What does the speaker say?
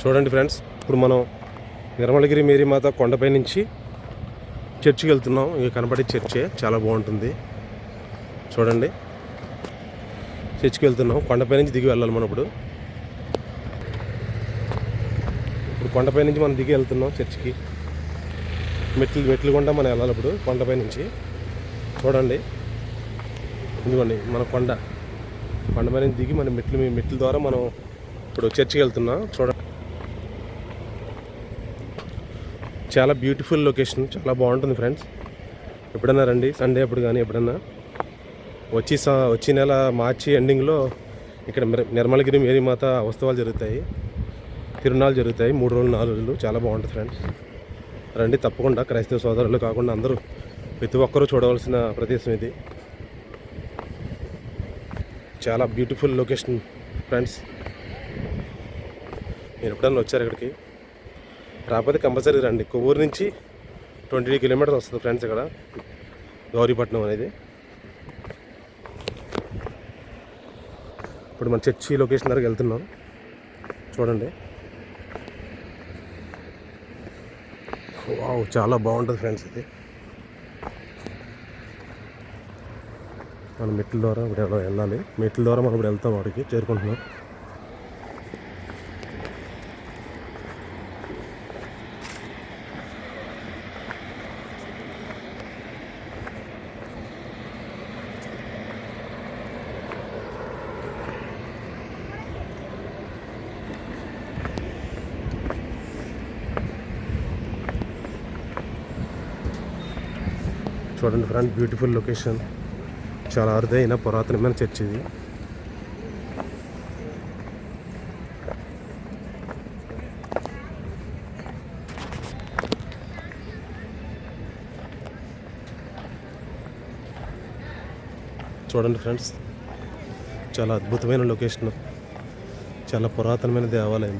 చూడండి ఫ్రెండ్స్, ఇప్పుడు మనం నిర్మలగిరి మేరీమాత కొండపై నుంచి చర్చికి వెళ్తున్నాం. ఇక కనపడే చర్చే చాలా బాగుంటుంది. చూడండి, చర్చికి వెళ్తున్నాం. కొండపై నుంచి దిగి వెళ్ళాలి మనం. ఇప్పుడు కొండపై నుంచి మనం దిగి వెళ్తున్నాం చర్చికి. మెట్లు కొండ మనం వెళ్ళాలి ఇప్పుడు కొండపై నుంచి. చూడండి, ఇదిగోండి మన కొండపై నుంచి దిగి మన మెట్ల ద్వారా మనం ఇప్పుడు చర్చికి వెళ్తున్నాం. చూడండి, చాలా బ్యూటిఫుల్ లొకేషన్, చాలా బాగుంటుంది ఫ్రెండ్స్. ఎప్పుడన్నా రండి, సండే అప్పుడు కానీ ఎప్పుడన్నా వచ్చే నెల మార్చి ఎండింగ్లో ఇక్కడ నిర్మలగిరి మేరీమాత ఉత్సవాలు జరుగుతాయి, తిరునాళ్ళు జరుగుతాయి. 3 రోజులు 4 రోజులు చాలా బాగుంటుంది ఫ్రెండ్స్. రండి తప్పకుండా. క్రైస్తవ సోదరులు కాకుండా అందరూ ప్రతి ఒక్కరూ చూడవలసిన ప్రదేశం ఇది. చాలా బ్యూటిఫుల్ లొకేషన్ ఫ్రెండ్స్. మీరు ఎప్పుడన్నా వచ్చారు ఇక్కడికి? రాకపోతే కంపల్సరీ రండి. కొవ్వూరు నుంచి 20 కిలోమీటర్స్ వస్తుంది ఫ్రెండ్స్ ఇక్కడ గౌరీపట్నం అనేది. ఇప్పుడు మన చర్చి లొకేషన్ దగ్గరికి వెళ్తున్నాం. చూడండి, వావ్, చాలా బాగుంటుంది ఫ్రెండ్స్. ఇది మనం మెట్ల ద్వారా ఇప్పుడు వెళ్ళాలి. మెట్ల ద్వారా మనం ఇప్పుడు వెళ్తాం, వాడికి చేరుకుంటున్నాం. చూడండి ఫ్రెండ్, బ్యూటిఫుల్ లొకేషన్. చాలా అరుదైన పురాతనమైన చర్చ్ ఇది. చూడండి ఫ్రెండ్స్, చాలా అద్భుతమైన లొకేషన్, చాలా పురాతనమైన దేవాలయం.